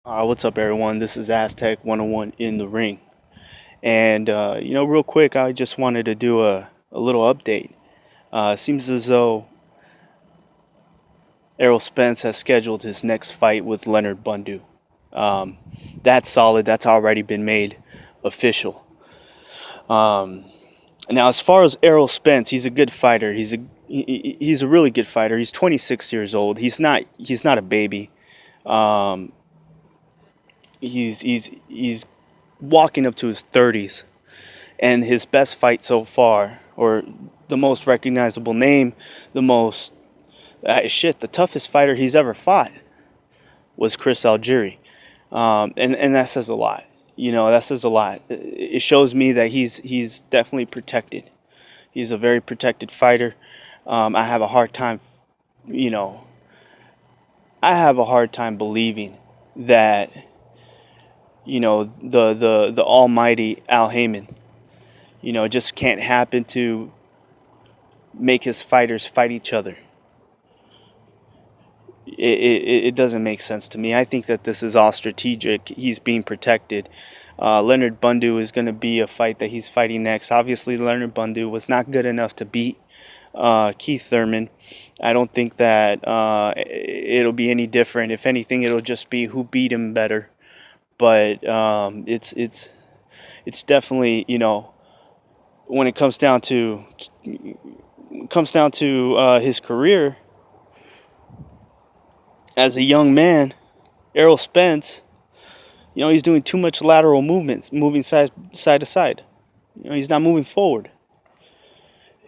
What's up, everyone? This is Aztec 101 in the ring. And, real quick, I just wanted to do a little update. Seems as though Errol Spence has scheduled his next fight with Leonard Bundu. Um, that's solid. That's already been made official. Um, Now, as far as Errol Spence, he's a good fighter. He's a really good fighter. He's 26 years old. He's not a baby. Um, he's walking up to his 30s, and his best fight so far, or the most recognizable name, the most the toughest fighter he's ever fought was Chris Algieri, and that says a lot. That says a lot. It shows me that he's definitely protected. He's a very protected fighter. I have a hard time, you know, I have a hard time believing that the almighty Al Haymon, just can't happen to make his fighters fight each other. It doesn't make sense to me. I think that this is all strategic. He's being protected. Leonard Bundu is going to be a fight that he's fighting next. Obviously, Leonard Bundu was not good enough to beat Keith Thurman. I don't think that it'll be any different. If anything, it'll just be who beat him better. But it's definitely, when it comes down to his career as a young man, Errol Spence, he's doing too much lateral movements, moving side to side. He's not moving forward,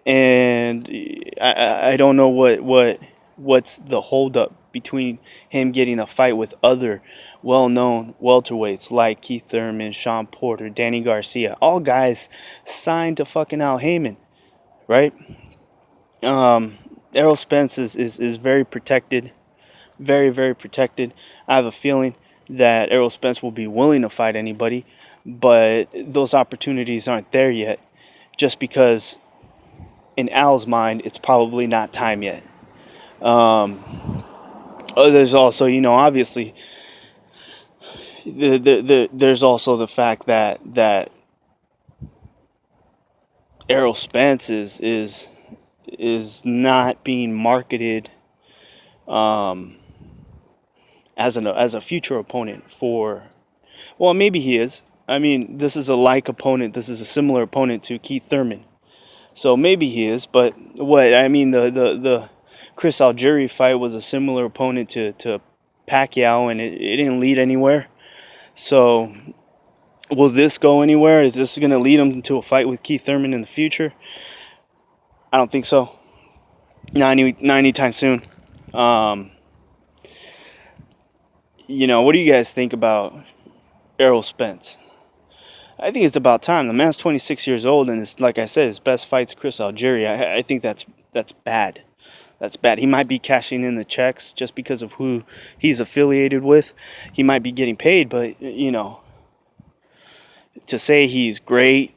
and I don't know what's the holdup between him getting a fight with other well-known welterweights like Keith Thurman, Sean Porter, Danny Garcia, all guys signed to fucking Al Haymon, right? Errol Spence is very protected, very, very protected. I have a feeling that Errol Spence will be willing to fight anybody, but those opportunities aren't there yet, just because in Al's mind it's probably not time yet. There's also, obviously, there's also the fact that Errol Spence is not being marketed as a future opponent for. Well, maybe he is. I mean, this is a like opponent. This is a similar opponent to Keith Thurman. So maybe he is, but the Chris Algieri fight was a similar opponent to Pacquiao, and it didn't lead anywhere. So will this go anywhere? Is this going to lead him to a fight with Keith Thurman in the future? I don't think so. Not anytime soon. What do you guys think about Errol Spence? I think it's about time. The man's 26 years old, and it's, like I said, his best fight's Chris Algieri. I think that's bad. That's bad. He might be cashing in the checks just because of who he's affiliated with. He might be getting paid, but to say he's great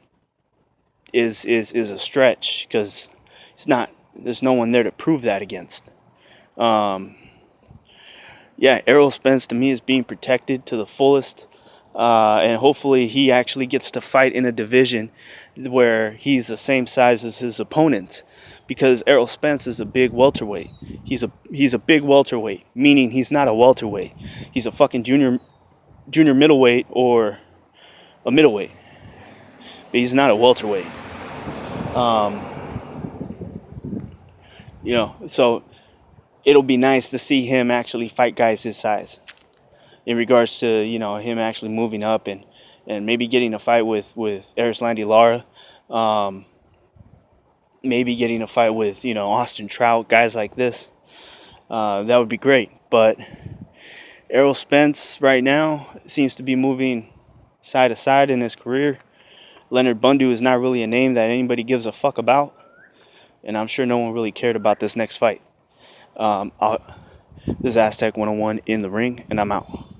is a stretch, because it's not. There's no one there to prove that against. Errol Spence to me is being protected to the fullest. And hopefully he actually gets to fight in a division where he's the same size as his opponents, because Errol Spence is a big welterweight. He's a big welterweight, meaning he's not a welterweight. He's a fucking junior middleweight or a middleweight, but he's not a welterweight. So it'll be nice to see him actually fight guys his size, in regards to him actually moving up and maybe getting a fight with Erislandy Lara, maybe getting a fight with Austin Trout, guys like this. That would be great. But Errol Spence right now seems to be moving side to side in his career. Leonard Bundu is not really a name that anybody gives a fuck about, and I'm sure no one really cared about this next fight. This is Aztec 101 in the ring, and I'm out.